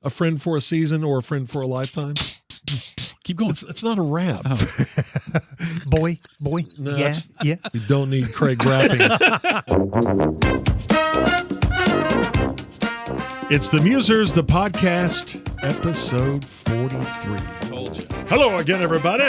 a friend for a season or a friend for a lifetime? Keep going. It's not a rap. Boy. No, Yeah. We don't need Craig rapping. It's the Musers, the podcast, episode 43. Told you. Hello again, everybody.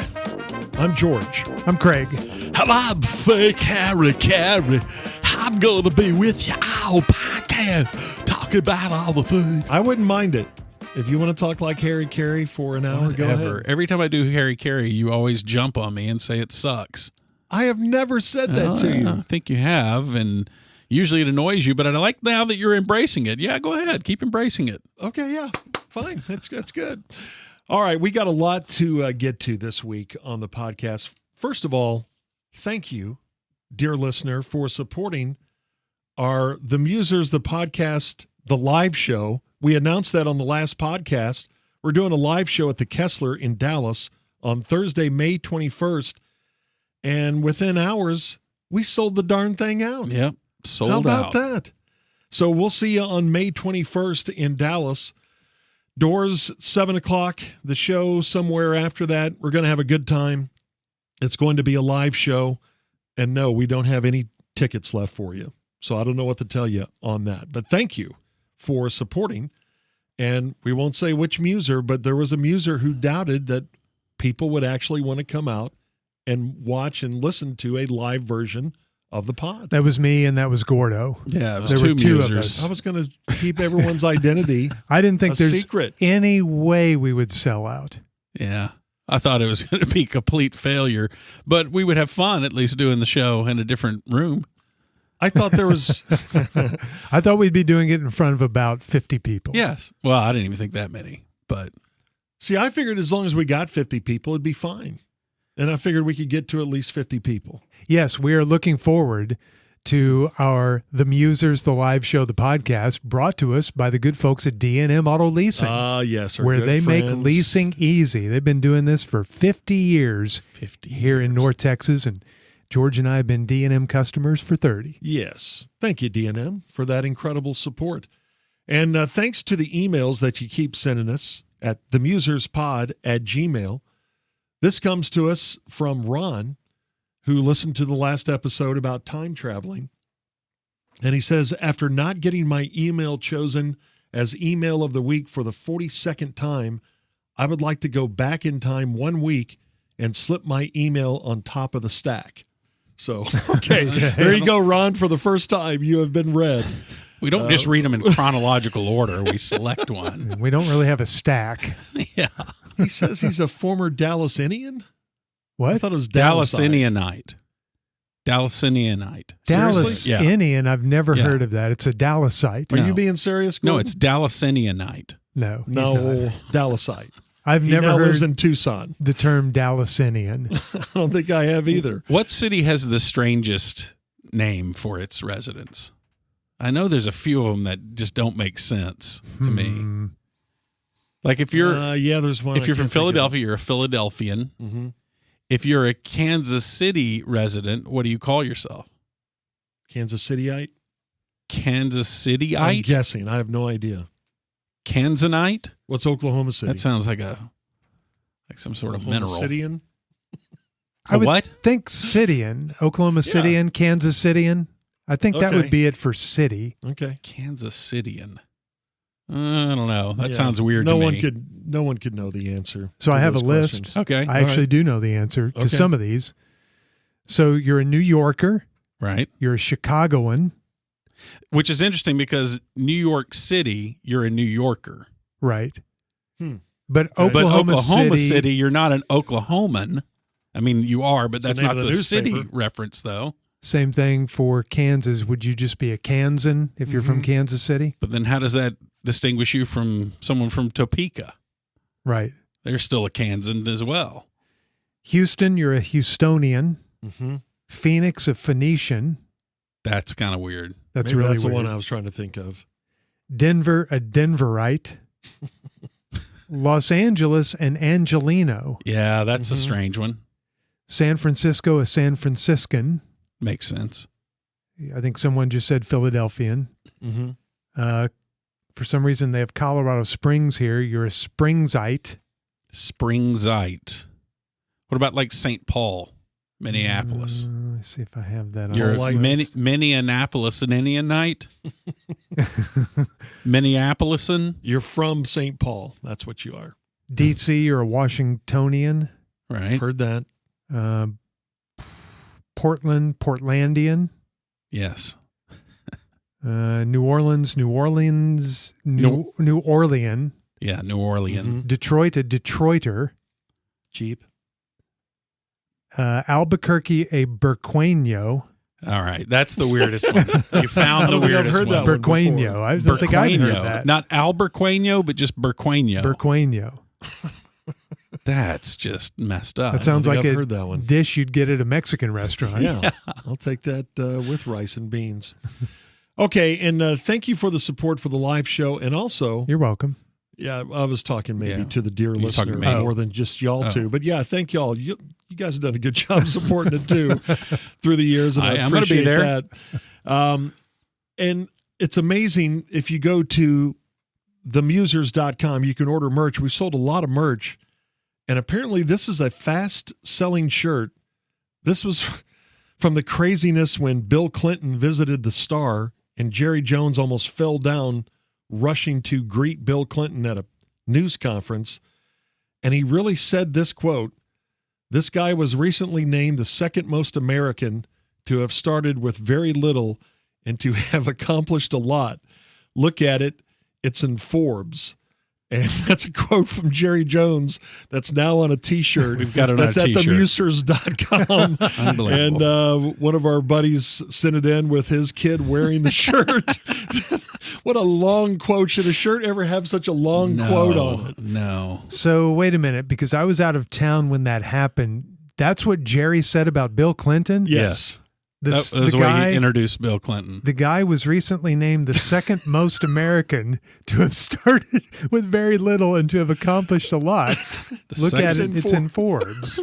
I'm George. I'm Craig. I'm fake Harry Carey. I'm going to be with you all podcast, talking about all the things. I wouldn't mind it. If you want to talk like Harry Carey for an hour, go ahead. Every time I do Harry Carey, you always jump on me and say it sucks. I have never said that to you. I think you have, and usually it annoys you, but I like now that you're embracing it. Yeah, go ahead. Keep embracing it. Okay, yeah. Fine. That's good. All right, we got a lot to get to this week on the podcast. First of all, thank you, dear listener, for supporting the Musers, the podcast, the live show. We announced that on the last podcast. We're doing a live show at the Kessler in Dallas on Thursday, May 21st. And within hours, we sold the darn thing out. Yep, sold out. How out. about that? So we'll see you on May 21st in Dallas. Doors, 7 o'clock. The show somewhere after that. We're going to have a good time. It's going to be a live show. And no, we don't have any tickets left for you. So I don't know what to tell you on that. But thank you for supporting. And we won't say which muser, but there was a muser who doubted that people would actually want to come out and watch and listen to a live version of the pod. That was me and that was Gordo. Yeah, it was There were two of musers. us. I was going to keep everyone's identity I didn't think a there's secret. any way we would sell out. Yeah. I thought it was going to be complete failure, but we would have fun at least doing the show in a different room. I thought there was I thought we'd be doing it in front of about 50 people. Yes. Well, I didn't even think that many, but See, I figured as long as we got 50 people, it'd be fine. And I figured we could get to at least 50 people. Yes, we are looking forward to The Musers, the live show, the podcast, brought to us by the good folks at D&M Auto Leasing. Yes. our where good they make friends. leasing easy. They've been doing this for 50 years 50 here in years. North Texas, and George and I have been D&M customers for 30. Yes. Thank you, D&M, for that incredible support. And thanks to the emails that you keep sending us at themuserspod@gmail.com. This comes to us from Ron, who listened to the last episode about time traveling. And he says, after not getting my email chosen as email of the week for the 42nd time, I would like to go back in time 1 week and slip my email on top of the stack. So, okay, there you go, Ron. For the first time, you have been read. We don't just read them in chronological order. We select one. We don't really have a stack. Yeah. He says he's a former Dallasinian. I What? thought it was Dallasite. Dallasinianite. Dallasinianite. Dallasinian, I've never Yeah. heard of that. It's a Dallasite. Are No. you being serious? No, Gordon? it's Dallasinianite. No, he's no not. Dallasite. I've He never now heard lives in Tucson. the term Dallasinian. I don't think I have either. What city has the strangest name for its residents? I know there's a few of them that just don't make sense to me. Like if you're there's one. if you're from Philadelphia, you're a Philadelphian. Mm-hmm. If you're a Kansas City resident, what do you call yourself? Kansas Cityite. Kansas I'm Cityite? guessing. I have no idea. Kansanite? What's Oklahoma City? That sounds like some sort of Oklahoma mineral. Cityan. I would what? think Cityan, Oklahoma Yeah. Cityan, Kansas Cityan. I think that Okay. would be it for city. Okay. Kansas Cityan. I don't know. That Yeah. sounds weird No to one me. No one could know the answer. So to I have a those list. questions. Okay. I actually do know the answer to Okay. some of these. So you're a New Yorker. Right. You're a Chicagoan. Which is interesting because New York City, you're a New Yorker. Right. Hmm. But But Oklahoma, City, you're not an Oklahoman. I mean, you are, but It's the that's name not of the the city newspaper. reference, though. same thing for Kansas. Would you just be a Kansan if you're from Mhm. Kansas City? But then how does that distinguish you from someone from Topeka? Right. They're still a Kansan as well. Houston, you're a Houstonian. Mm-hmm. Phoenix, a Phoenician. That's kind of weird. That's Maybe really that's the weird. one I was trying to think of. Denver, a Denverite. Los Angeles, an Angelino. Yeah, that's a Mhm. strange one. San Francisco, a San Franciscan. Makes sense. I think someone just said Philadelphian. Mm-hmm. For some reason, they have Colorado Springs here. You're a Springsite. Springsite. What about like St. Paul, Minneapolis? Let me see if I have that. You're on a Minneapolisianianite? Minneapolisan? You're from St. Paul. That's what you are. DC, you're a Washingtonian. Right. Heard that. Portland, Portlandian. Yes. New Orleans, New Orlean. Yeah, New Orleans. Mhm. Detroit, a Detroiter. Cheap. Albuquerque, a Burqueño. All right. That's the weirdest one. You found I the don't think I've weirdest heard one. that one. Burqueño. I don't think I've heard Burqueño. that. Not Albuqueño, but just Burqueño. Burqueño. That's just messed up. That sounds I like think I've a heard that one. dish you'd get at a Mexican restaurant. Yeah, I'll take that with rice and beans. Okay, and thank you for the support for the live show. And also, You're welcome. yeah, I was talking maybe Yeah. to the dear You're talking listener to me. more than just y'all Oh. two. But yeah, thank y'all. You guys have done a good job supporting it too through the years, and I I'm gonna be appreciate there. that. And it's amazing if you go to themusers.com, you can order merch. We sold a lot of merch, and apparently this is a fast-selling shirt. This was from the craziness when Bill Clinton visited the Star and Jerry Jones almost fell down rushing to greet Bill Clinton at a news conference. And he really said this quote, "This guy was recently named the second most American to have started with very little and to have accomplished a lot. Look at it. It's in Forbes." And that's a quote from Jerry Jones that's now on a T-shirt. We've got it on that's a at T-shirt. themusers.com. Unbelievable. And one of our buddies sent it in with his kid wearing the shirt. What a long quote. Should a shirt ever have such a long quote on it? No. So wait a minute, because I was out of town when that happened. That's what Jerry said about Bill Clinton? Yes. The, That the was the way guy, he introduced Bill Clinton. the guy was recently named the second most American to have started with very little and to have accomplished a lot. The Look at second- it. It's in Forbes.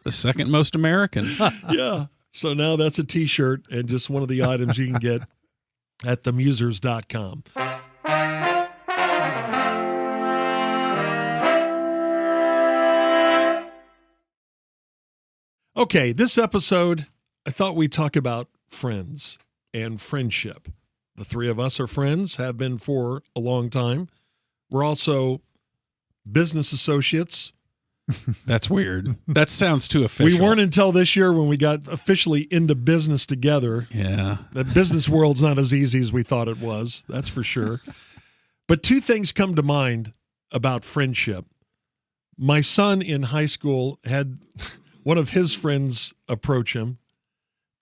The second most American. Yeah. So now that's a T-shirt and just one of the items you can get at themusers.com. Okay, this episode, I thought we'd talk about friends and friendship. The three of us are friends, have been for a long time. We're also business associates. That's weird. That sounds too official. We weren't until this year when we got officially into business together. Yeah. The business world's not as easy as we thought it was, that's for sure. But two things come to mind about friendship. My son in high school had one of his friends approach him,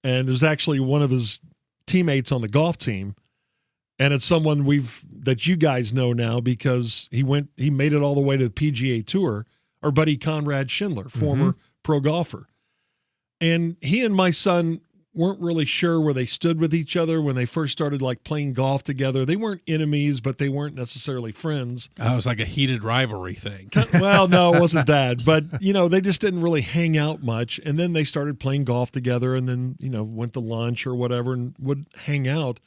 and it was actually one of his teammates on the golf team. And it's someone that you guys know now because he made it all the way to the PGA Tour, our buddy Conrad Schindler, former pro golfer. And he and my son weren't really sure where they stood with each other when they first started like playing golf together. They weren't enemies, but they weren't necessarily friends. It was like a heated rivalry thing. Well, no, it wasn't that. But, they just didn't really hang out much. And then they started playing golf together and then, went to lunch or whatever and would hang out.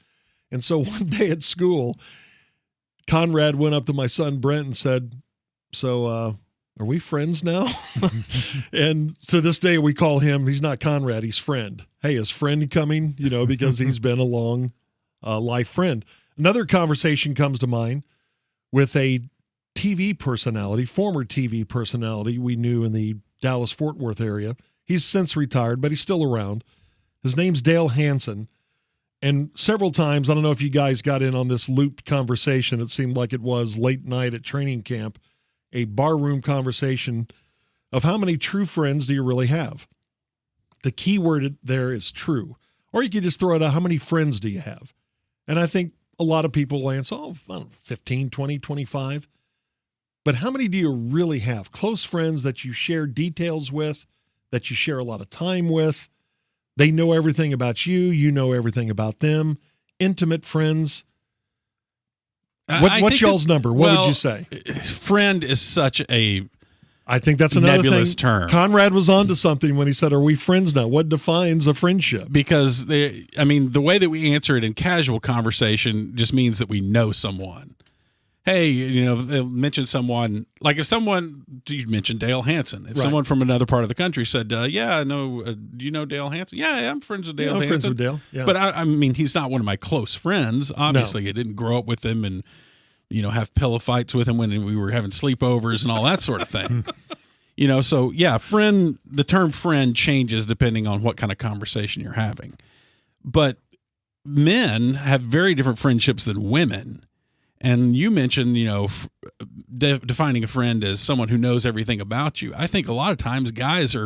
And so one day at school, Conrad went up to my son, Brent, and said, "So, are we friends now?" And to this day, we call him, he's not Conrad, he's Friend. Hey, is Friend coming? Because he's been a long life friend. Another conversation comes to mind with a TV personality, former TV personality we knew in the Dallas-Fort Worth area. He's since retired, but he's still around. His name's Dale Hansen. And several times, I don't know if you guys got in on this looped conversation. It seemed like it was late night at training camp, a barroom conversation of how many true friends do you really have? The key word there is true. Or you could just throw it out, how many friends do you have? And I think a lot of people will answer, 15, 20, 25. But how many do you really have? Close friends that you share details with, that you share a lot of time with. They know everything about you. You know everything about them. Intimate friends. What's y'all's number? What would you say? Friend is such a I think that's another nebulous thing. term. Conrad was onto something when he said, "Are we friends now?" What defines a friendship? Because the way that we answer it in casual conversation just means that we know someone. Hey, they'll mention someone, like if someone, you mentioned Dale Hansen. If someone from another part of the country said, yeah, I know, do you know Dale Hansen? Yeah, I'm friends with Dale Hansen. I'm friends with Dale, yeah. But I mean, he's not one of my close friends. Obviously, I didn't grow up with him and, have pillow fights with him when we were having sleepovers and all that sort of thing. So yeah, the term friend changes depending on what kind of conversation you're having. But men have very different friendships than women. And you mentioned, defining a friend as someone who knows everything about you. I think a lot of times guys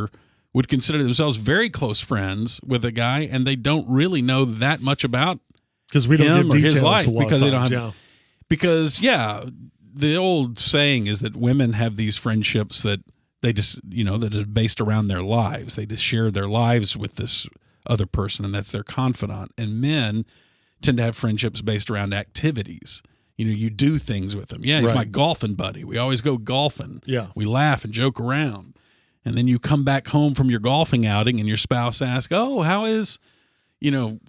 would consider themselves very close friends with a guy, and they don't really know that much about we don't him or his life because they don't have. Yeah. Because the old saying is that women have these friendships that they just that is based around their lives. They just share their lives with this other person, and that's their confidant. And men tend to have friendships based around activities. You do things with him. Yeah, he's my golfing buddy. We always go golfing. Yeah. We laugh and joke around. And then you come back home from your golfing outing and your spouse asks, oh, how is,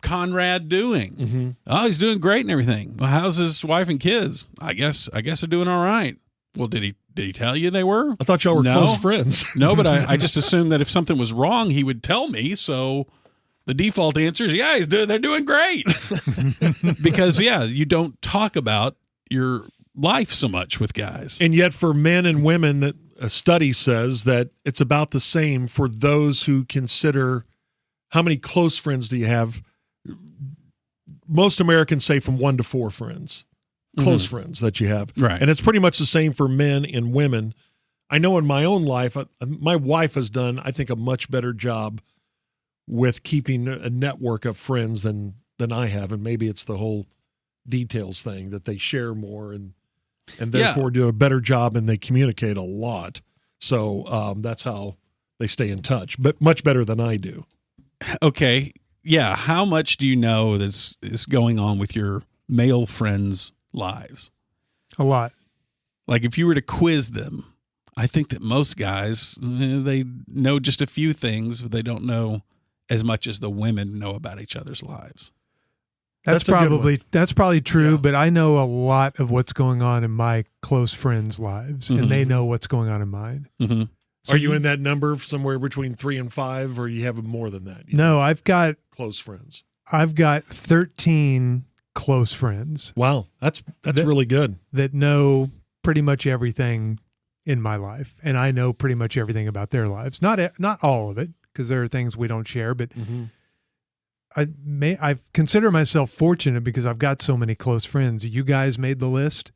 Conrad doing? Mm-hmm. Oh, he's doing great and everything. Well, how's his wife and kids? I guess they're doing all right. Well, did he tell you they were? I thought y'all were close friends. No, but I just assumed that if something was wrong, he would tell me. So the default answer is, yeah, they're doing great. Because, you don't talk about your life so much with guys. And yet for men and women, that a study says that it's about the same for those who consider how many close friends do you have. Most Americans say from 1 to 4 friends, close friends that you have. Right. And it's pretty much the same for men and women. I know in my own life, my wife has done, I think, a much better job with keeping a network of friends than I have. And maybe it's the whole details thing that they share more and therefore do a better job, and they communicate a lot. So that's how they stay in touch, but much better than I do. Okay. Yeah. How much do you know that's is going on with your male friends' lives? A lot. Like if you were to quiz them, I think that most guys, they know just a few things, but they don't know as much as the women know about each other's lives. That's probably true, but I know a lot of what's going on in my close friends' lives, and they know what's going on in mine. Mm-hmm. So are you in that number somewhere between 3 and 5, or you have more than that? No, I've got close friends. I've got 13 close friends. Wow, that's really good. That know pretty much everything in my life, and I know pretty much everything about their lives. Not all of it, because there are things we don't share, but I consider myself fortunate because I've got so many close friends. You guys made the list.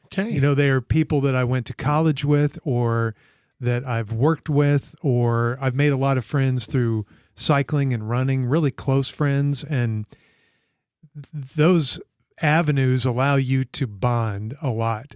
Okay. They are people that I went to college with, or that I've worked with, or I've made a lot of friends through cycling and running, really close friends. And those avenues allow you to bond a lot.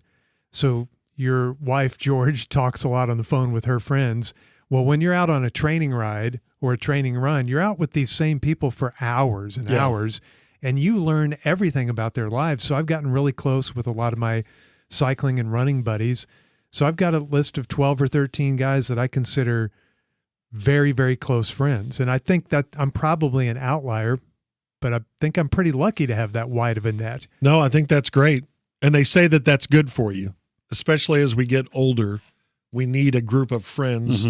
So your wife, George, talks a lot on the phone with her friends. Well, when you're out on a training ride or a training run, you're out with these same people for hours and hours, and you learn everything about their lives. So I've gotten really close with a lot of my cycling and running buddies. So I've got a list of 12 or 13 guys that I consider very, very close friends. And I think that I'm probably an outlier, but I think I'm pretty lucky to have that wide of a net. No, I think that's great. And they say that that's good for you, especially as we get older. We need a group of friends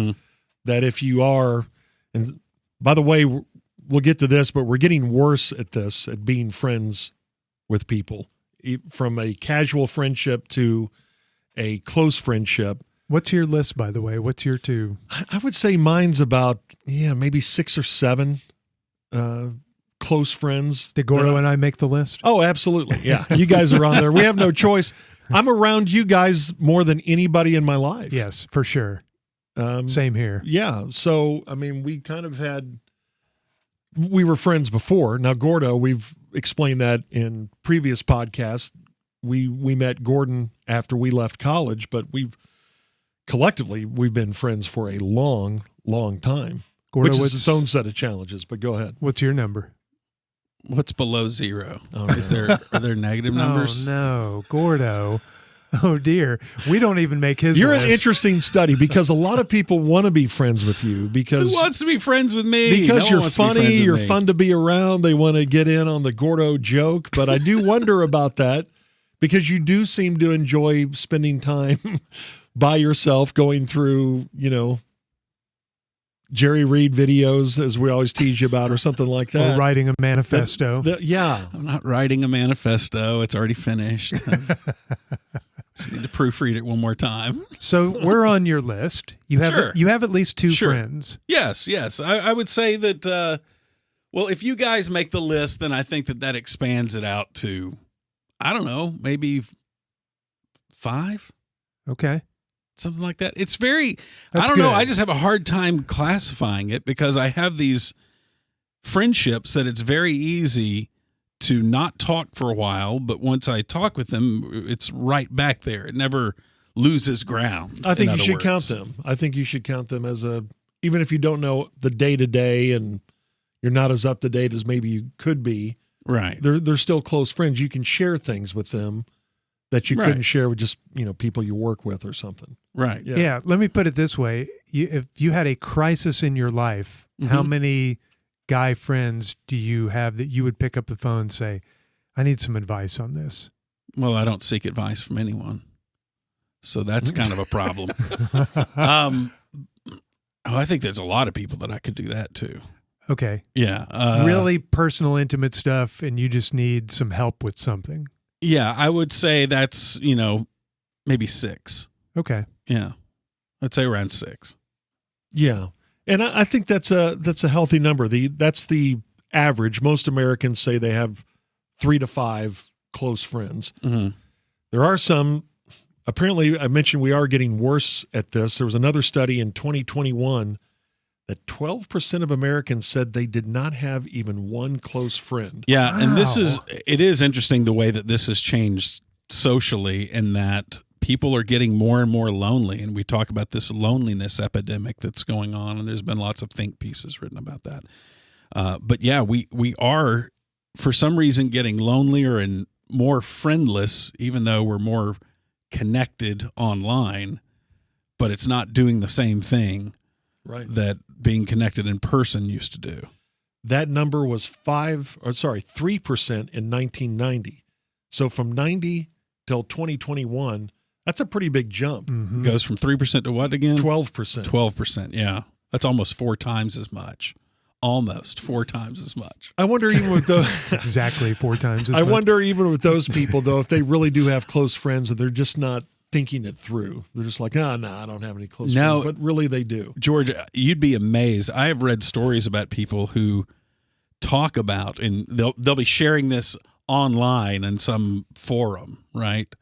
that if you are, and by the way, we'll get to this, but we're getting worse at this, at being friends with people, from a casual friendship to a close friendship. What's your list, by the way? What's your 2? I would say mine's about, maybe 6 or 7 close friends. Did Gordo and I make the list? Oh, absolutely. Yeah. You guys are on there. We have no choice. I'm around you guys more than anybody in my life. Yes, for sure. Same here. Yeah. So, we were friends before. Now, Gordo, we've explained that in previous podcasts. We met Gordon after we left college, but we've been friends for a long, long time, Gordo, which is its own set of challenges, but go ahead. What's your number? What's below 0? Are there negative numbers? Oh, no. Gordo. Oh dear, we don't even make his You're list. an interesting study because a lot of people want to be friends with you because Who wants to be friends with me? because No one you're wants to be funny, friends with you're me. fun to be around. They want to get in on the Gordo joke, but I do wonder about that because you do seem to enjoy spending time by yourself, going through, Jerry Reed videos, as we always tease you about, or something like that. Or writing a manifesto. Yeah. I'm not writing a manifesto. It's already finished. Just need to proofread it one more time. So we're on your list. You have Sure. you have at least two Sure. friends. Yes. I would say that, well, if you guys make the list, then I think that expands it out to, I don't know, maybe 5, Okay. something like that. It's very, That's I don't know. good. I just have a hard time classifying it because I have these friendships that it's very easy to not talk for a while, but once I talk with them, it's right back there. It never loses ground. I think in you other should words. count them. I think you should count them as even if you don't know the day-to-day and you're not as up-to-date as maybe you could be, Right. they're still close friends. You can share things with them that you Right. couldn't share with just, people you work with or something. Right. Yeah. Let me put it this way: if you had a crisis in your life, how Mhm. many guy friends do you have that you would pick up the phone and say, "I need some advice on this"? Well, I don't seek advice from anyone. So that's kind of a problem. I think there's a lot of people that I could do that to. Okay. Yeah. Really personal, intimate stuff, and you just need some help with something. Yeah, I would say that's, maybe 6. Okay. Yeah. I'd say around 6. Yeah. And I think that's a healthy number. That's the average. Most Americans say they have 3 to 5 close friends. Mm-hmm. There are some, apparently I mentioned we are getting worse at this. There was another study in 2021 that 12% of Americans said they did not have even one close friend. Yeah, and Wow. it is interesting the way that this has changed socially in that people are getting more and more lonely, and we talk about this loneliness epidemic that's going on, and there's been lots of think pieces written about that. But yeah, we are for some reason getting lonelier and more friendless, even though we're more connected online, but it's not doing the same thing Right. that being connected in person used to do. That number was 3% in 1990. So from 90 till 2021, that's a pretty big jump. Mhm. Goes from 3% to what again? 12%. 12%. Yeah. That's almost 4 times as much. Almost 4 times as much. I wonder even with those Exactly 4 times. As I much. wonder even with those people though if they really do have close friends and they're just not thinking it through. They're just like, no, I don't have any close No. friends, but really they do. George, you'd be amazed. I have read stories about people who talk about, and they'll be sharing this online in some forum, right?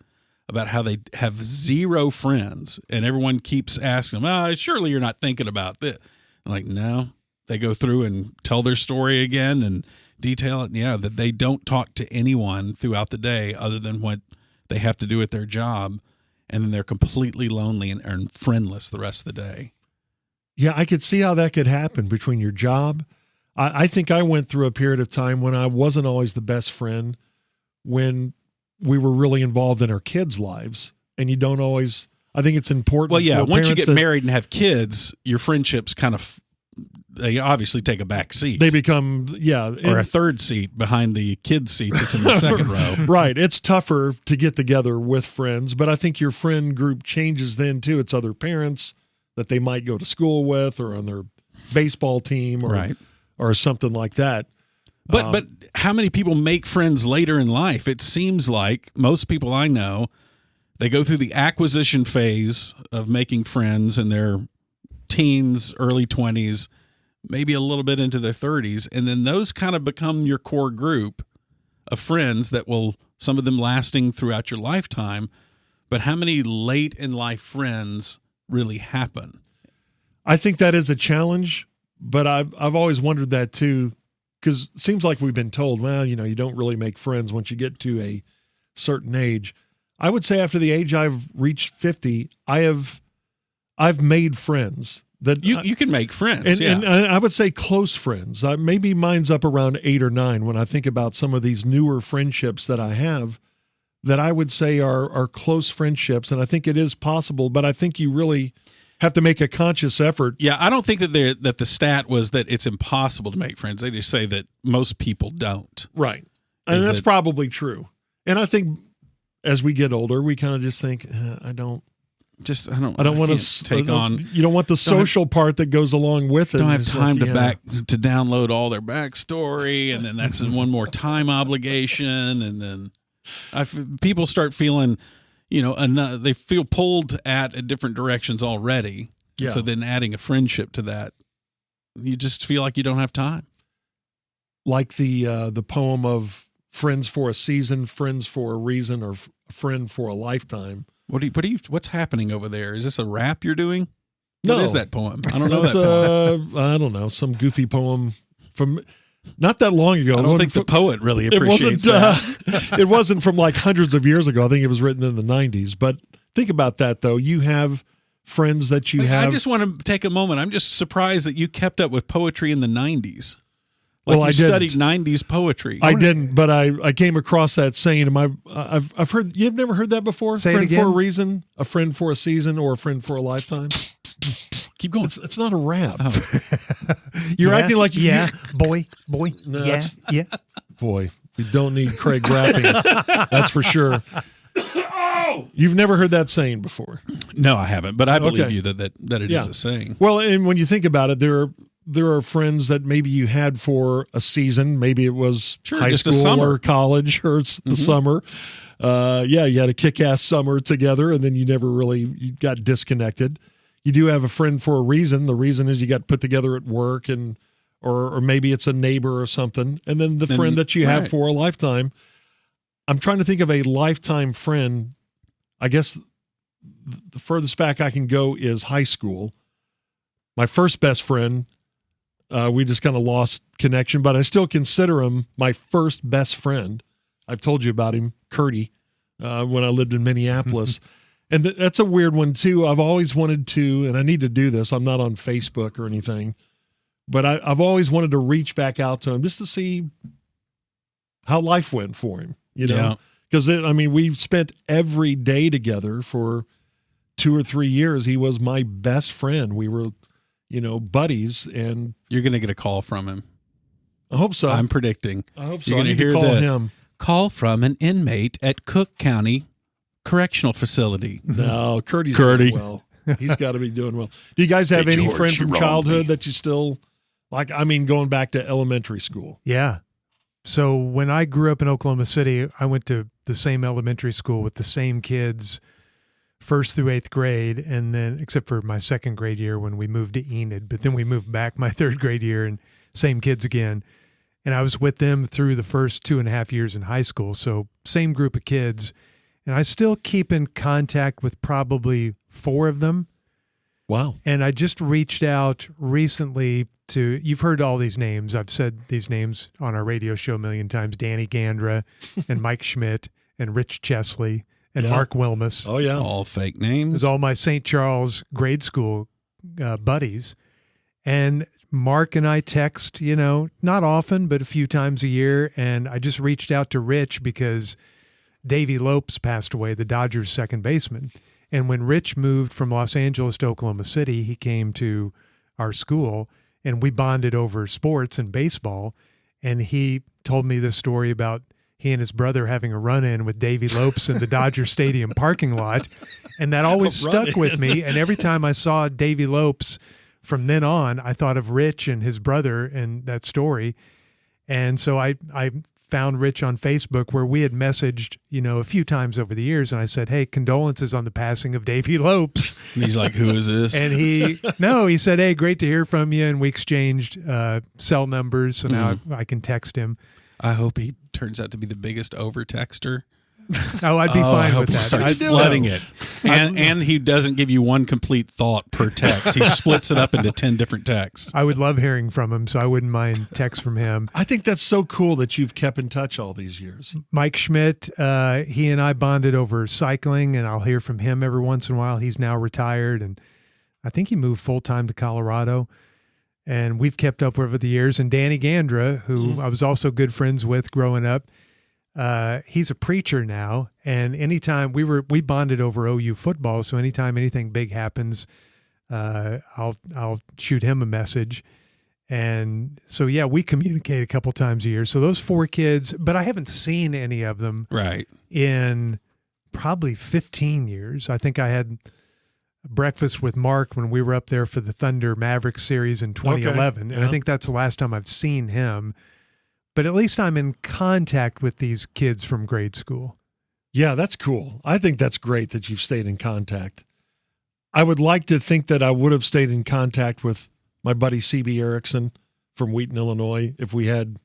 About how they have 0 friends, and everyone keeps asking them, surely you're not thinking about this. I'm like, no. They go through and tell their story again and detail it. Yeah, that they don't talk to anyone throughout the day other than what they have to do at their job, and then they're completely lonely and friendless the rest of the day. Yeah, I could see how that could happen between your job. I think I went through a period of time when I wasn't always the best friend when we were really involved in our kids' lives. And you don't always, I think it's important. Well, yeah, for once you parents get married and have kids, your friendships they obviously take a back seat. They become, or a third seat behind the kid seat that's in the second row. Right. It's tougher to get together with friends, but I think your friend group changes then too. It's other parents that they might go to school with or on their baseball team or, Right. or something like that. But how many people make friends later in life? It seems like most people I know, they go through the acquisition phase of making friends in their teens, early 20s, maybe a little bit into their 30s, and then those kind of become your core group of friends that will, some of them lasting throughout your lifetime. But how many late in life friends really happen? I think that is a challenge, but I've always wondered that too, because it seems like we've been told, well, you don't really make friends once you get to a certain age. I would say after the age I've reached 50, I've made friends that You can make friends, and I would say close friends. Maybe mine's up around 8 or 9 when I think about some of these newer friendships that I have that I would say are close friendships, and I think it is possible, but I think you really have to make a conscious effort. Yeah, I don't think that the stat was that it's impossible to make friends. They just say that most people don't. Right. And that's probably true. And I think as we get older, we kind of just think, I don't want to take on. You don't want the social part that goes along with it. Don't have time to download all their backstory, and then that's one more time obligation, and then people start feeling, they feel pulled at different directions already. Yeah. So then adding a friendship to that, you just feel like you don't have time. Like the poem of "Friends for a Season, Friends for a Reason," or "Friend for a Lifetime." What's happening over there? Is this a rap you're doing? No. What is that poem? I don't know that poem. I don't know. Some goofy poem from not that long ago. I don't think the poet really appreciates that. It wasn't from like hundreds of years ago. I think it was written in the 90s. But think about that, though. You have friends that you have. I just want to take a moment. I'm just surprised that you kept up with poetry in the 90s. I studied 90s poetry. I didn't, but I came across that saying. I've heard. You've never heard that before? Say friend it again. For a reason, a friend for a season, or a friend for a lifetime. Keep going. It's not a rap. You're acting like boy. No, yeah. Boy, we don't need Craig rapping. That's for sure. You've never heard that saying before? No, I haven't. But I believe you that it is a saying. Well, and when you think about it, there are friends that maybe you had for a season. Maybe it was high school or college or the summer. You had a kick-ass summer together, and then you got disconnected. You do have a friend for a reason. The reason is you got put together at work, and or maybe it's a neighbor or something. And then the friend that you have for a lifetime. I'm trying to think of a lifetime friend. I guess the furthest back I can go is high school. My first best friend, we just kind of lost connection, but I still consider him my first best friend. I've told you about him, Curdy, when I lived in Minneapolis. And that's a weird one, too. I've always wanted to, and I need to do this. I'm not on Facebook or anything, but I've always wanted to reach back out to him just to see how life went for him, Because, we've spent every day together for 2 or 3 years. He was my best friend. We were, buddies. And you're going to get a call from him. I hope so. I'm predicting. I hope so. You're going to hear him. Call from an inmate at Cook County Correctional Facility. No, Curdy's doing well. He's got to be doing well. Do you guys have any friend from childhood that you still like? Going back to elementary school. Yeah. So when I grew up in Oklahoma City, I went to the same elementary school with the same kids 1st through 8th grade. And then, except for my 2nd grade year when we moved to Enid, but then we moved back my 3rd grade year and same kids again. And I was with them through the first 2.5 years in high school. So same group of kids. And I still keep in contact with probably 4 of them. Wow. And I just reached out recently to, you've heard all these names. I've said these names on our radio show a million times. Danny Gandra and Mike Schmidt and Rich Chesley and Mark Wilmus. Oh, yeah. All fake names. It was all my St. Charles grade school buddies. And Mark and I text, not often, but a few times a year. And I just reached out to Rich because Davey Lopes passed away, the Dodgers' second baseman. And when Rich moved from Los Angeles to Oklahoma City, he came to our school and we bonded over sports and baseball. And he told me this story about he and his brother having a run-in with Davey Lopes in the Dodger Stadium parking lot. And that always stuck with me. And every time I saw Davey Lopes from then on, I thought of Rich and his brother and that story. And so I found Rich on Facebook where we had messaged, a few times over the years. And I said, hey, condolences on the passing of Davey Lopes. And he's like, who is this? And he said, hey, great to hear from you. And we exchanged cell numbers. So now I can text him. I hope he turns out to be the biggest over-texter. Oh, I'd be fine with that. Starts flooding it. And he doesn't give you one complete thought per text. He splits it up into 10 different texts. I would love hearing from him, so I wouldn't mind texts from him. I think that's so cool that you've kept in touch all these years. Mike Schmidt, he and I bonded over cycling, and I'll hear from him every once in a while. He's now retired, and I think he moved full-time to Colorado. And we've kept up over the years. And Danny Gandra, who I was also good friends with growing up, he's a preacher now, and anytime we bonded over OU football, so anytime anything big happens, I'll shoot him a message. And so, yeah, we communicate a couple times a year. So those 4 kids, but I haven't seen any of them in probably 15 years. I think I had breakfast with Mark when we were up there for the Thunder Mavericks series in 2011. And I think that's the last time I've seen him. But at least I'm in contact with these kids from grade school. Yeah, that's cool. I think that's great that you've stayed in contact. I would like to think that I would have stayed in contact with my buddy C.B. Erickson from Wheaton, Illinois, if we had,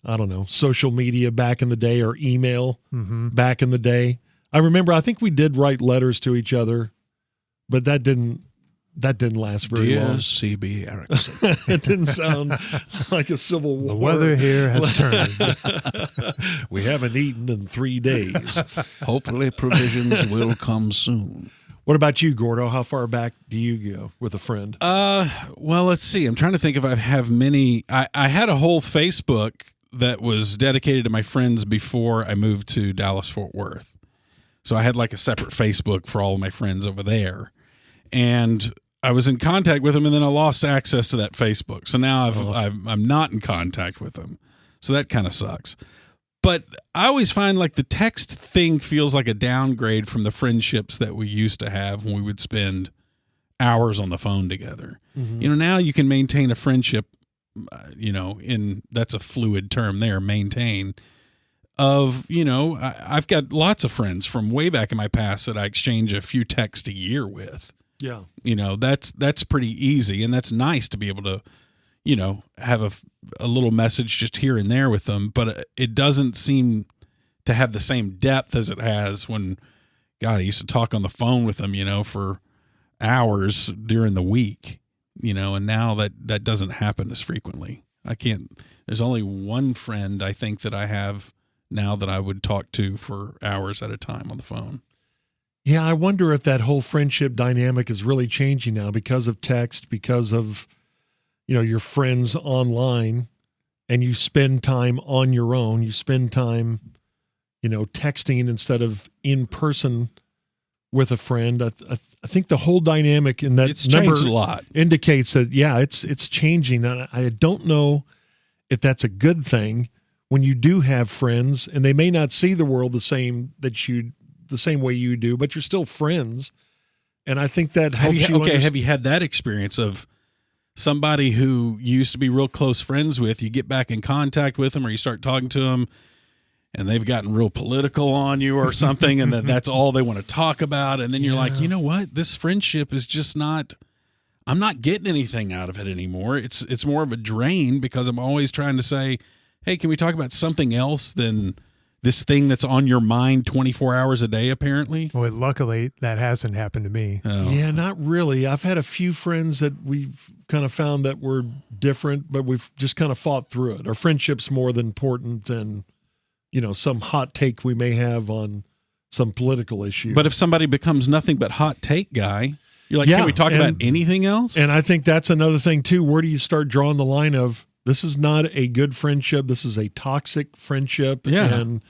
I don't know, social media back in the day or email back in the day. I remember, I think we did write letters to each other, but that didn't last very long. Dear C.B. Erickson. It didn't sound like a civil war. The weather here has turned. We haven't eaten in 3 days. Hopefully provisions will come soon. What about you, Gordo? How far back do you go with a friend? Well, let's see. I'm trying to think if I have many. I had a whole Facebook that was dedicated to my friends before I moved to Dallas-Fort Worth. So I had like a separate Facebook for all of my friends over there. And I was in contact with them, and then I lost access to that Facebook. So now I'm not in contact with them. So that kind of sucks. But I always find like the text thing feels like a downgrade from the friendships that we used to have when we would spend hours on the phone together. Now you can maintain a friendship, that's a fluid term there, maintain, of, I've got lots of friends from way back in my past that I exchange a few texts a year with. Yeah. That's pretty easy, and that's nice to be able to, have a little message just here and there with them, but it doesn't seem to have the same depth as it has when, God, I used to talk on the phone with them, for hours during the week, and now that doesn't happen as frequently. There's only one friend I think that I have now that I would talk to for hours at a time on the phone. Yeah, I wonder if that whole friendship dynamic is really changing now because of text, because of your friends online, and you spend time on your own. You spend time, texting instead of in person with a friend. I think the whole dynamic in that it's changed a lot indicates that, yeah, it's changing. And I don't know if that's a good thing when you do have friends and they may not see the world the same way you do, but you're still friends. And I think that helps you. Okay, have you had that experience of somebody who you used to be real close friends with, you get back in contact with them or you start talking to them and they've gotten real political on you or something, and that's all they want to talk about, and then you're like, you know what? This friendship is just I'm not getting anything out of it anymore. It's more of a drain because I'm always trying to say, hey, can we talk about something else than this thing that's on your mind 24 hours a day, apparently? Well, luckily, that hasn't happened to me. Oh. Yeah, not really. I've had a few friends that we've kind of found that were different, but we've just kind of fought through it. Our friendship's more than important than, some hot take we may have on some political issue. But if somebody becomes nothing but hot take guy, you're like, can we talk about anything else? And I think that's another thing, too. Where do you start drawing the line of, this is not a good friendship, this is a toxic friendship? Yeah. And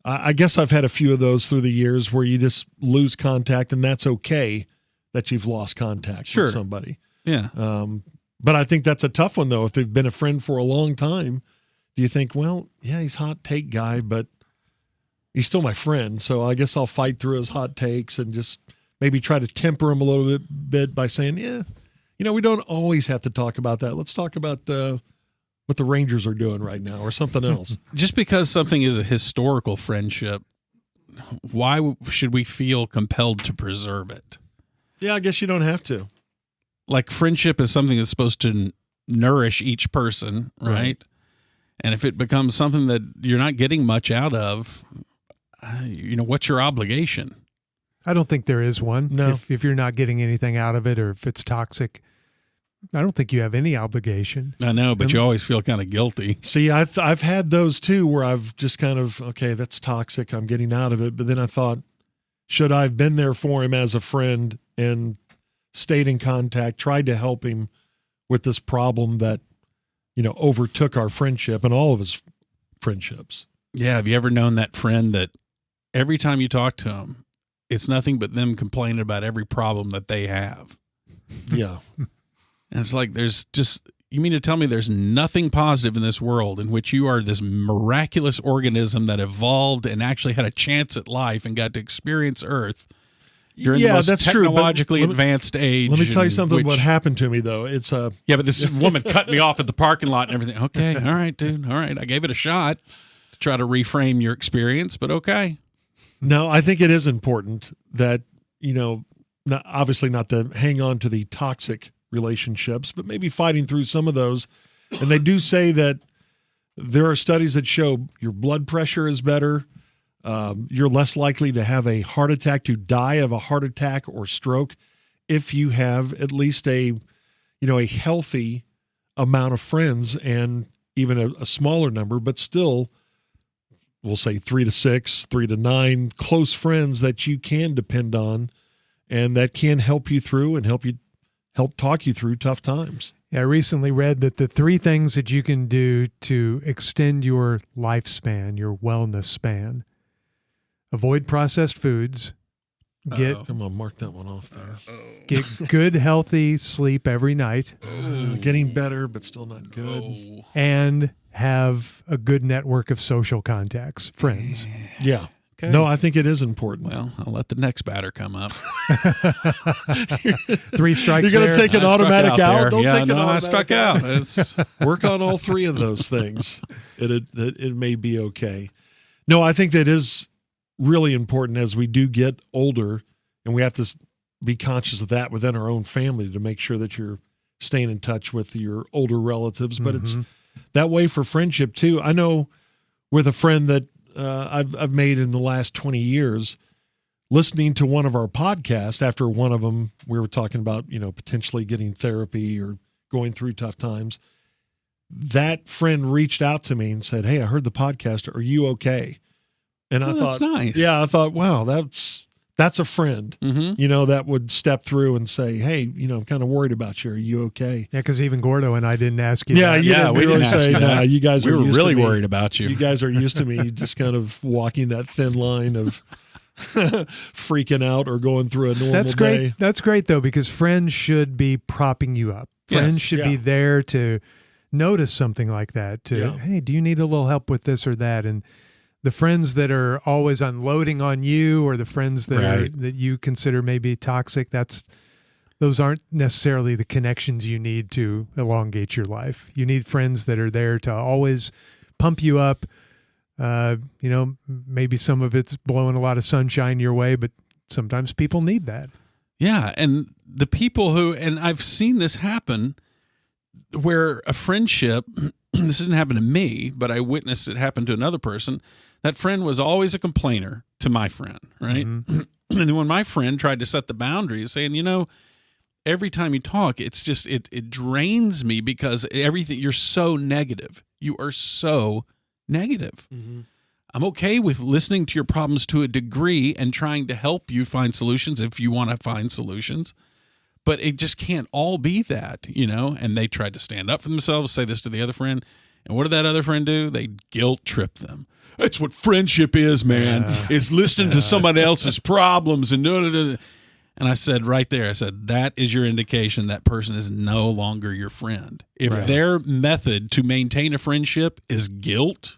I guess I've had a few of those through the years where you just lose contact, and that's okay that you've lost contact with somebody. Yeah. But I think that's a tough one, though. If they've been a friend for a long time, do you think, well, yeah, he's a hot take guy, but he's still my friend, so I guess I'll fight through his hot takes and just maybe try to temper him a little bit by saying, yeah, we don't always have to talk about that. Let's talk about what the Rangers are doing right now or something else. Just because something is a historical friendship, why should we feel compelled to preserve it? Yeah, I guess you don't have to. Like, friendship is something that's supposed to nourish each person, right? And if it becomes something that you're not getting much out of, what's your obligation? I don't think there is one. No. If you're not getting anything out of it, or if it's toxic, I don't think you have any obligation. I know, but you always feel kind of guilty. See, I've had those too where I've just kind of, okay, that's toxic, I'm getting out of it. But then I thought, should I have been there for him as a friend and stayed in contact, tried to help him with this problem that, overtook our friendship and all of his friendships? Yeah. Have you ever known that friend that every time you talk to them, it's nothing but them complaining about every problem that they have? Yeah. And it's like, you mean to tell me there's nothing positive in this world in which you are this miraculous organism that evolved and actually had a chance at life and got to experience Earth during the most technologically advanced age? Let me tell you something what happened to me, though. It's Yeah, but this woman cut me off at the parking lot and everything. Okay, all right, dude. All right, I gave it a shot to try to reframe your experience, but okay. No, I think it is important that, obviously not to hang on to the toxic relationships, but maybe fighting through some of those. And they do say that there are studies that show your blood pressure is better. You're less likely to have a heart attack, to die of a heart attack or stroke, if you have at least a healthy amount of friends, and even a smaller number, but still, we'll say 3 to 6, 3 to 9 close friends that you can depend on and that can help you through and help talk you through tough times. Yeah, I recently read that the 3 things that you can do to extend your lifespan, your wellness span: avoid processed foods, come on, mark that one off there. Get good, healthy sleep every night, getting better, but still not good, and have a good network of social contacts, friends. Yeah. Okay. No, I think it is important. Well, I'll let the next batter come up. 3 strikes. You're going to take an automatic out? Don't take an automatic I struck out. Work on all 3 of those things. It may be okay. No, I think that is really important as we do get older, and we have to be conscious of that within our own family to make sure that you're staying in touch with your older relatives. But it's that way for friendship too. I know with a friend that I've made in the last 20 years, listening to one of our podcasts, after one of them, we were talking about, potentially getting therapy or going through tough times. That friend reached out to me and said, "Hey, I heard the podcast. Are you okay?" And I thought, that's nice. Yeah, I thought, wow, that's a friend, that would step through and say, "Hey, I'm kind of worried about you. Are you okay?" Yeah, because even Gordo and I didn't ask you. Yeah, that. we didn't say, "Nah, you guys we are were used really to me. worried about you. You guys are used to me just kind of walking that thin line of freaking out or going through a normal That's great. day." That's great though, because friends should be propping you up. Friends should be there to notice something like that. Hey, do you need a little help with this or that? And the friends that are always unloading on you, or the friends that that you consider maybe toxic, those aren't necessarily the connections you need to elongate your life. You need friends that are there to always pump you up. Maybe some of it's blowing a lot of sunshine your way, but sometimes people need that. Yeah, and the people and I've seen this happen, where a friendship, this didn't happen to me, but I witnessed it happen to another person. That friend was always a complainer to my friend, right? Mm-hmm. And then when my friend tried to set the boundaries, saying, every time you talk, it's just, it drains me because everything, you're so negative. You are so negative. Mm-hmm. I'm okay with listening to your problems to a degree and trying to help you find solutions if you want to find solutions. But it just can't all be that, And they tried to stand up for themselves, say this to the other friend. And what did that other friend do? They guilt trip them. That's what friendship is, man. Is listening to somebody else's problems and And I said right there, that is your indication that person is no longer your friend. If their method to maintain a friendship is guilt,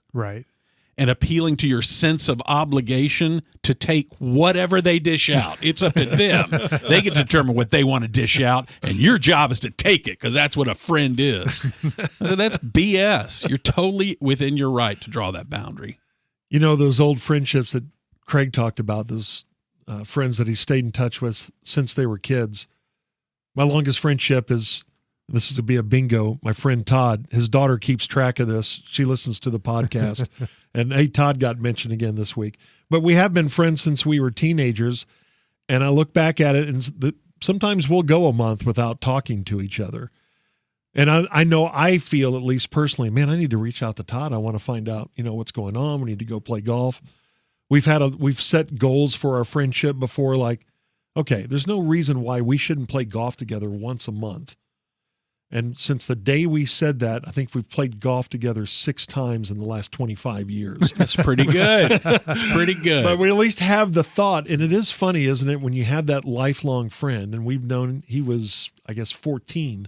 and appealing to your sense of obligation to take whatever they dish out. It's up to them. They get to determine what they want to dish out, and your job is to take it, because that's what a friend is. I said, that's BS. You're totally within your right to draw that boundary. Those old friendships that Craig talked about, those friends that he stayed in touch with since they were kids. My longest friendship is, this is to be a bingo, my friend Todd. His daughter keeps track of this. She listens to the podcast. And hey, Todd got mentioned again this week. But we have been friends since we were teenagers. And I look back at it, and sometimes we'll go a month without talking to each other. And I know I feel, at least personally, man, I need to reach out to Todd. I want to find out, what's going on. We need to go play golf. We've set goals for our friendship before, like, okay, there's no reason why we shouldn't play golf together once a month. And since the day we said that, I think we've played golf together 6 times in the last 25 years. That's pretty good. That's pretty good. But we at least have the thought. And it is funny, isn't it, when you have that lifelong friend, and we've known, he was, I guess, 14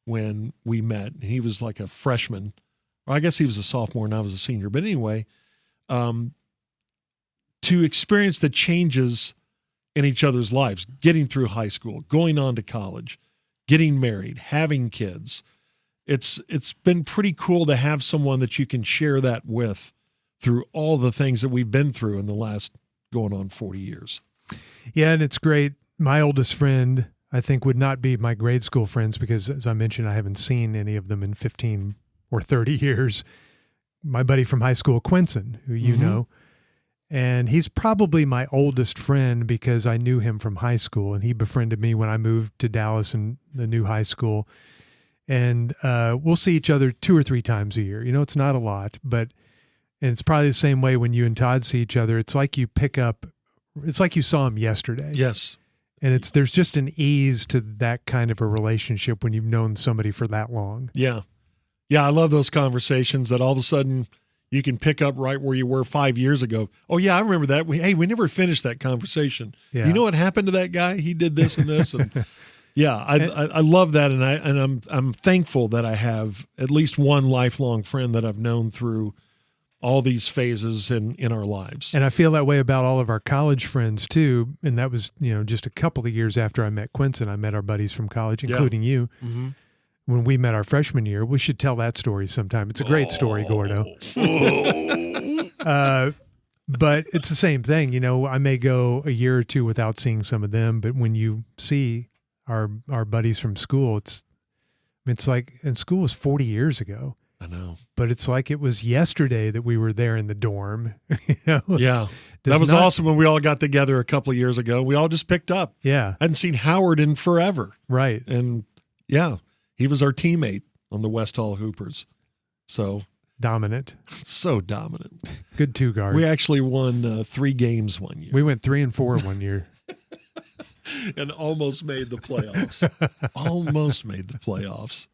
when we met. He was like a freshman. Or I guess he was a sophomore and I was a senior. But anyway, to experience the changes in each other's lives, getting through high school, going on to college, getting married, having kids. It's been pretty cool to have someone that you can share that with through all the things that we've been through in the last going on 40 years. Yeah, and it's great. My oldest friend, I think, would not be my grade school friends because, as I mentioned, I haven't seen any of them in 15 or 30 years. My buddy from high school, Quinson, who you know, and he's probably my oldest friend because I knew him from high school, and he befriended me when I moved to Dallas and the new high school. And we'll see each other 2 or 3 times a year. You know, it's not a lot, but and it's probably the same way when you and Todd see each other. It's like you it's like you saw him yesterday. Yes. And there's just an ease to that kind of a relationship when you've known somebody for that long. Yeah. Yeah, I love those conversations that all of a sudden you can pick up right where you were 5 years ago. Oh, yeah, I remember that. We never finished that conversation. Yeah. You know what happened to that guy? He did this and this. And yeah, I love that. And I'm thankful that I have at least one lifelong friend that I've known through all these phases in our lives. And I feel that way about all of our college friends too. And that was, just a couple of years after I met Quinton. I met our buddies from college, including you. Mm-hmm. When we met our freshman year. We should tell that story sometime. It's a great story, Gordo. But it's the same thing. I may go a year or 2 without seeing some of them, but when you see our buddies from school, it's like, and school was 40 years ago. I know. But it's like it was yesterday that we were there in the dorm. Yeah. That was awesome when we all got together a couple of years ago. We all just picked up. Yeah. Hadn't seen Howard in forever. Right. And yeah. He was our teammate on the West Hall Hoopers. So dominant. So dominant. Good 2-guard. We actually won 3 games one year. We went 3-4 one year. And almost made the playoffs. Almost made the playoffs.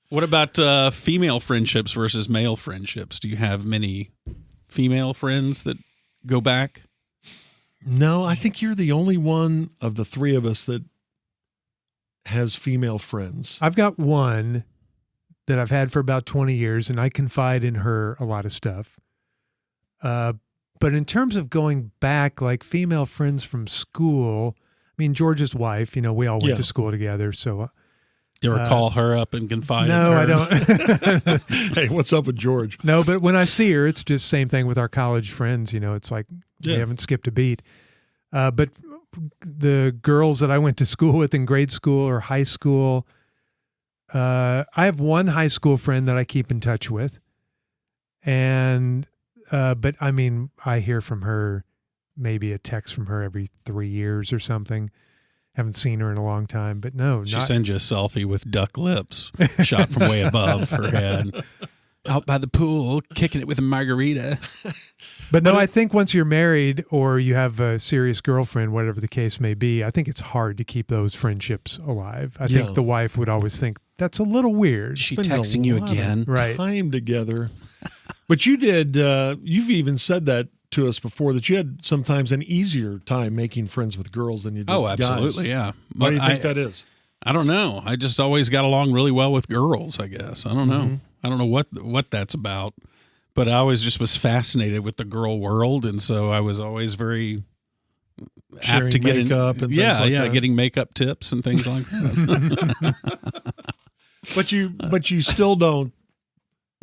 What about female friendships versus male friendships? Do you have many female friends that go back? No, I think you're the only one of the 3 of us that has female friends. I've got one that I've had for about 20 years, and I confide in her a lot of stuff. But in terms of going back, like female friends from school, George's wife, we all went to school together. So do you ever call her up and confide in her? No, I don't. Hey, what's up with George? No, but when I see her, it's just same thing with our college friends. It's like we haven't skipped a beat. But the girls that I went to school with in grade school or high school, I have one high school friend that I keep in touch with. And, but I hear from her, maybe a text from her every 3 years or something. Haven't seen her in a long time, but no. She sends you a selfie with duck lips shot from way above her head. Out by the pool, kicking it with a margarita. But no, I think once you're married or you have a serious girlfriend, whatever the case may be, I think it's hard to keep those friendships alive. I think the wife would always think, that's a little weird. She texting you again. Right. Time together. But you did, you've even said that to us before, that you had sometimes an easier time making friends with girls than you did with guys. Absolutely, yeah. Why do you think that is? I don't know. I just always got along really well with girls, I guess. I don't know. Mm-hmm. I don't know what that's about. But I always just was fascinated with the girl world, and so I was always very apt to get makeup and things like that. Getting makeup tips and things like that. But you still don't.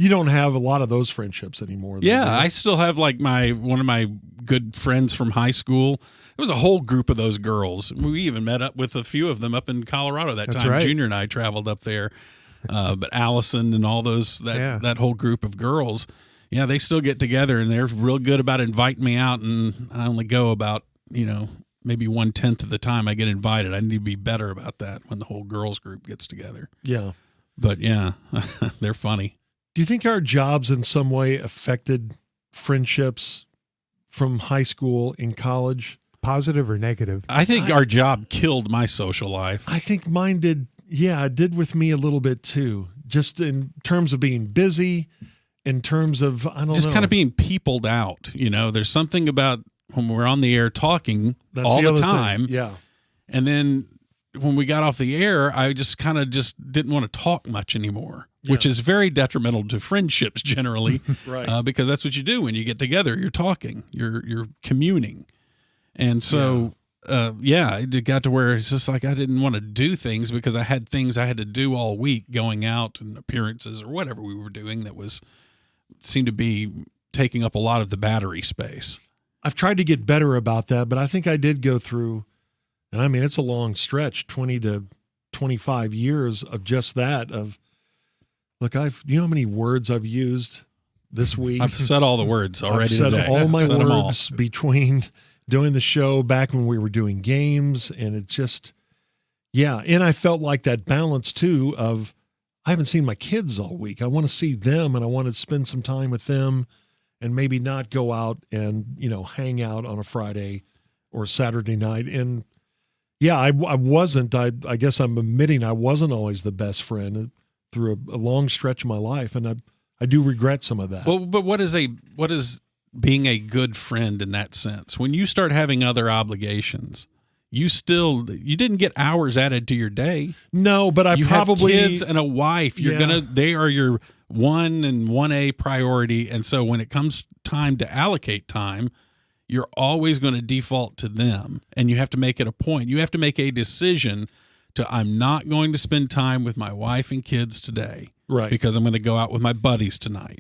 You don't have a lot of those friendships anymore. Yeah, I still have like one of my good friends from high school. There was a whole group of those girls. We even met up with a few of them up in Colorado that time. Right. Junior and I traveled up there. But Allison and all those that whole group of girls, they still get together and they're real good about inviting me out. And I only go about maybe 1/10 of the time I get invited. I need to be better about that when the whole girls group gets together. Yeah, but they're funny. Do you think our jobs in some way affected friendships from high school and college. Positive or negative? I think our job killed my social life. I think mine did. Yeah, it did with me a little bit too. Just in terms of being busy, in terms of, I don't know. Just kind of being peopled out. There's something about when we're on the air talking all the time. Thing. Yeah. And then when we got off the air, I just kind of didn't want to talk much anymore, which is very detrimental to friendships generally. Right. Because that's what you do when you get together. You're talking, you're communing. And so, it got to where it's just like I didn't want to do things because I had things I had to do all week, going out and appearances or whatever we were doing that seemed to be taking up a lot of the battery space. I've tried to get better about that, but I think I did go through, and I mean, it's a long stretch, 20 to 25 years of just that. Look, you know how many words I've used this week? I've said all the words already. I've said today. all my said words between doing the show back when we were doing games, and it just, and I felt like that balance too of, I haven't seen my kids all week. I want to see them, and I want to spend some time with them, and maybe not go out and, hang out on a Friday or Saturday night. And I wasn't, I guess I'm admitting I wasn't always the best friend through a long stretch of my life. And I do regret some of that. Well, but what is being a good friend in that sense? When you start having other obligations, you didn't get hours added to your day. No, but you probably have kids and a wife. They are your 1 and 1A priority. And so when it comes time to allocate time, you're always going to default to them, and you have to make it a point. You have to make a decision I'm not going to spend time with my wife and kids today. Right. Because I'm going to go out with my buddies tonight.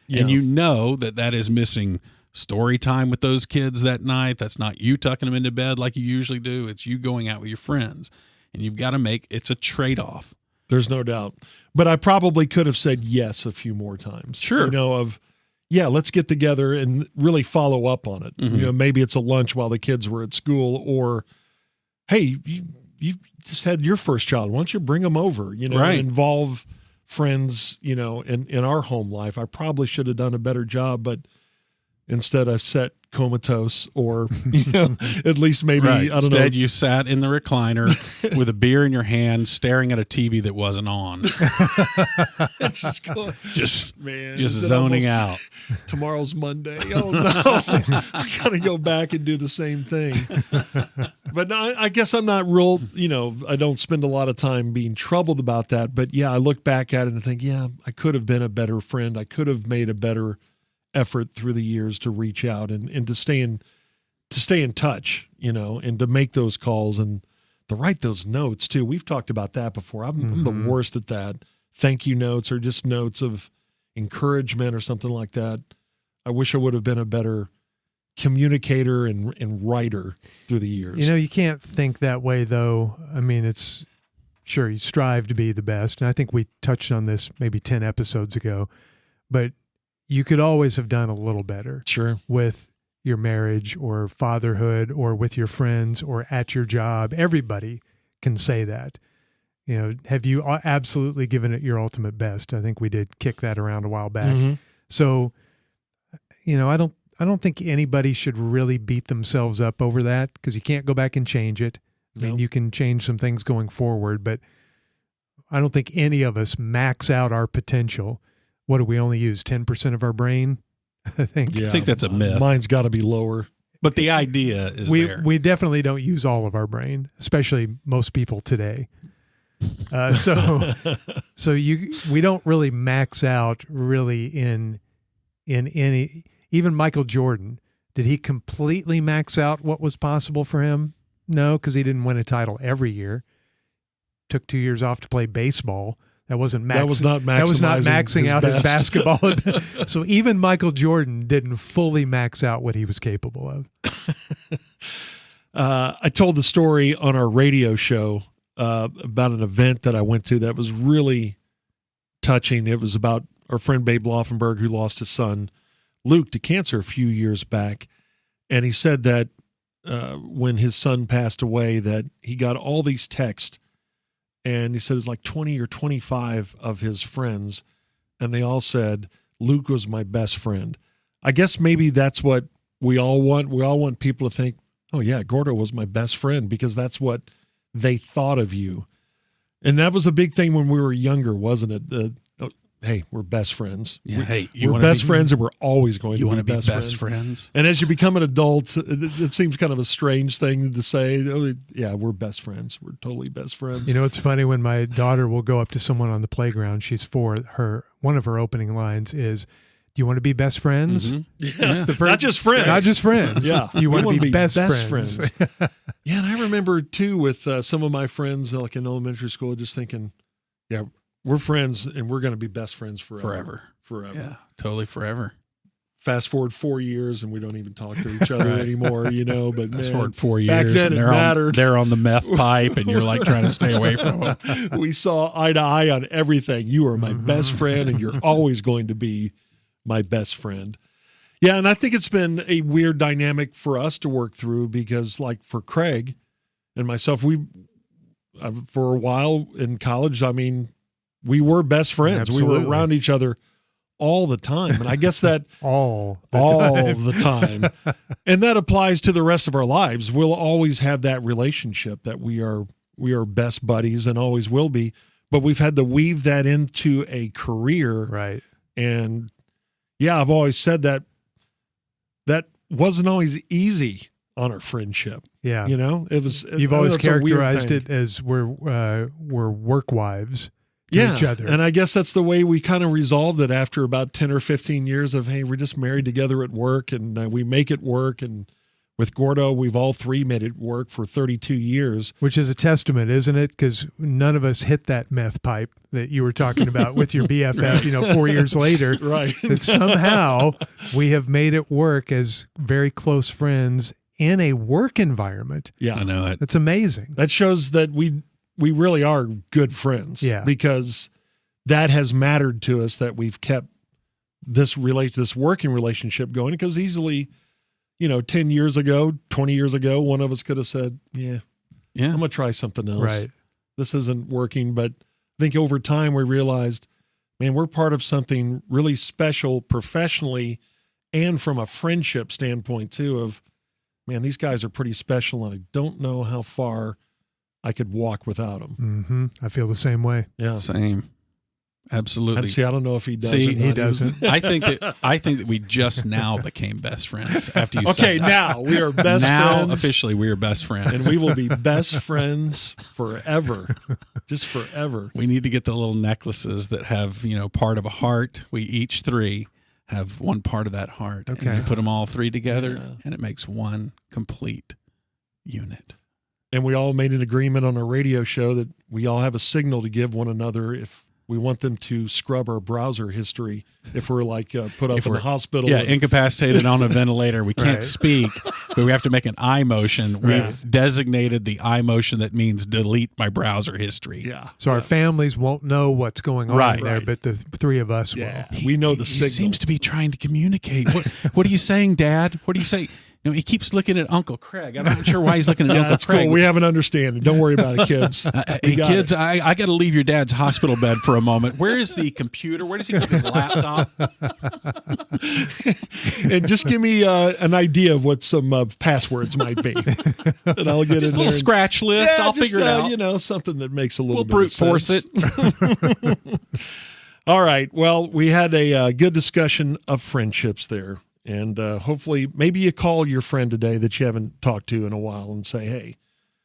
Yeah. And you know that is missing story time with those kids that night. That's not you tucking them into bed like you usually do. It's you going out with your friends. And you've got to it's a trade-off. There's no doubt. But I probably could have said yes a few more times. Sure. Let's get together and really follow up on it. Mm-hmm. Maybe it's a lunch while the kids were at school, or, hey, you just had your first child. Why don't you bring them over, right. Involve friends, in our home life. I probably should have done a better job, but instead I sat comatose, or, at least maybe, right. I don't Instead, know. you sat in the recliner with a beer in your hand, staring at a TV that wasn't on. just zoning out. Tomorrow's Monday. Oh, no. I got to go back and do the same thing. But no, I guess I'm not real, I don't spend a lot of time being troubled about that. But, I look back at it and think, I could have been a better friend. I could have made a better effort through the years to reach out and to stay in touch, and to make those calls and to write those notes too. We've talked about that before. I'm the worst at that. Thank you notes, or just notes of encouragement or something like that. I wish I would have been a better communicator and writer through the years. You can't think that way though. I mean, it's sure you strive to be the best. And I think we touched on this maybe 10 episodes ago, but you could always have done a little better. Sure. With your marriage or fatherhood or with your friends or at your job. Everybody can say that. Have you absolutely given it your ultimate best? I think we did kick that around a while back. Mm-hmm. So, I don't think anybody should really beat themselves up over that, because you can't go back and change it. I mean, you can change some things going forward, but I don't think any of us max out our potential. What do we only use? 10% of our brain? I think that's a myth. Mine's got to be lower. But the idea is there. We definitely don't use all of our brain, especially most people today. We don't really max out really in any. Even Michael Jordan, did he completely max out what was possible for him? No, because he didn't win a title every year. Took 2 years off to play baseball. That was not maxing out his basketball. So even Michael Jordan didn't fully max out what he was capable of. I told the story on our radio show about an event that I went to that was really touching. It was about our friend Babe Laufenberg, who lost his son Luke to cancer a few years back. And he said that when his son passed away, that he got all these texts. And he said it's like 20 or 25 of his friends, and they all said, Luke was my best friend. I guess maybe that's what we all want people to think, oh yeah, Gordo was my best friend, because that's what they thought of you. And that was a big thing when we were younger, wasn't it? Hey, we're best friends. Yeah. Hey, we're best friends, and we're always going to be want to be best best friends. friends. And as you become an adult, it seems kind of a strange thing to say. Oh, yeah, we're best friends. We're totally best friends. You know, it's funny when my daughter will go up to someone on the playground. She's 4. One of her opening lines is, "Do you want to be best friends?" Mm-hmm. Yeah. Not just friends. Not just friends. Yeah. Do you want to be best friends? Yeah, and I remember too with some of my friends, like in elementary school, just thinking, yeah, we're friends and we're going to be best friends forever. Yeah, totally forever. Fast forward 4 years and we don't even talk to each other anymore, you know. But Fast man, forward 4 years, back then and it mattered. they're on the meth pipe, and you're like trying to stay away from them. We saw eye to eye on everything. You are my best friend, and you're always going to be my best friend. Yeah, and I think it's been a weird dynamic for us to work through, because like for Craig and myself, we for a while in college, I mean, we were best friends. Absolutely. We were around each other all the time. And I guess that all the time. And that applies to the rest of our lives. We'll always have that relationship that we are best buddies and always will be, but we've had to weave that into a career. Right. And yeah, I've always said that wasn't always easy on our friendship. Yeah. You know, You've always characterized it as we're work wives to each other. And I guess that's the way we kind of resolved it after about 10 or 15 years of, hey, we're just married together at work, and we make it work. And with Gordo, we've all three made it work for 32 years. Which is a testament, isn't it? Because none of us hit that meth pipe that you were talking about with your BFF, 4 years later. Right. That somehow we have made it work as very close friends in a work environment. Yeah. I know it. That's amazing. That shows that we really are good friends. Yeah. Because that has mattered to us, that we've kept this working relationship going, because easily, 10 years ago, 20 years ago, one of us could have said, I'm going to try something else. Right. This isn't working. But I think over time we realized, man, we're part of something really special professionally and from a friendship standpoint too, of, man, these guys are pretty special, and I don't know how far I could walk without them. Mm-hmm. I feel the same way. Yeah. Same. Absolutely. I don't know if he does. See, or not. he doesn't. I think that we just now became best friends after you said Okay, that. now we are best now friends. Officially we are best friends. And we will be best friends forever. Just forever. We need to get the little necklaces that have, part of a heart. We each three have one part of that heart. Okay. And you put them all three together, Yeah. and it makes one complete unit. And we all made an agreement on our radio show that we all have a signal to give one another if we want them to scrub our browser history, if we're like put up in the hospital. Yeah, incapacitated on a ventilator. We can't Right. speak, but we have to make an eye motion. Right. We've designated the eye motion that means delete my browser history. Yeah. So our families won't know what's going on Right. there, Right. but the three of us Yeah. will. We know the He signal. seems to be trying to communicate. What are you saying, Dad? What do you say? He keeps looking at Uncle Craig. I'm not sure why he's looking at Yeah, Uncle that's Craig. cool. We have an understanding. Don't worry about it, kids. Hey, kids, I got to leave your dad's hospital bed for a moment. Where is the computer? Where does he keep his laptop? And just give me an idea of what some passwords might be, and I'll get Just a in little there. scratch list. Yeah, I'll just, figure it out. Something that makes a little We'll bit brute of sense. force it. All right. Well, we had a good discussion of friendships there. And hopefully maybe you call your friend today that you haven't talked to in a while and say, hey,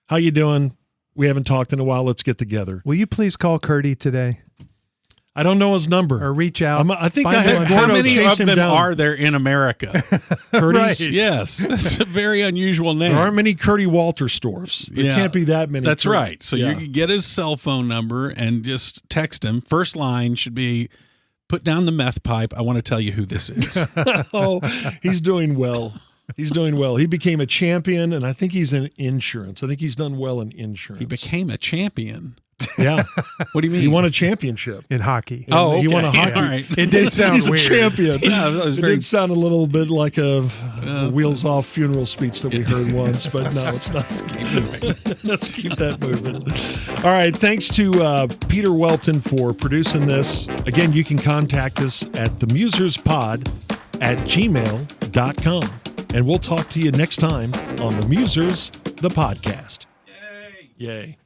how you doing? We haven't talked in a while. Let's get together. Will you please call Curdy today I don't know his number. or reach out? I think Find I him had on- How Gordo many chase of him them down. are there in America? Curdy's? Right. Yes. It's a very unusual name. There aren't many Curdy Walter stores. There Yeah. can't be that many. That's Curdy. right. So Yeah. you can get his cell phone number and just text him. First line should be, put down the meth pipe. I want to tell you who this is. Oh, he's doing well. He's doing well. He became a champion, and I think he's in insurance. I think he's done well in insurance. He became a champion. Yeah. What do you mean? He won a championship. in hockey. Oh, He won a okay. hockey. All right. It did sound He's weird. a champion. Yeah, that was It very. did sound a little bit like a wheels off funeral speech that we heard once, but no, it's not. Let's keep that moving. All right. Thanks to Peter Welton for producing this. Again, you can contact us at themuserspod@gmail.com. And we'll talk to you next time on the Musers, the podcast. Yay.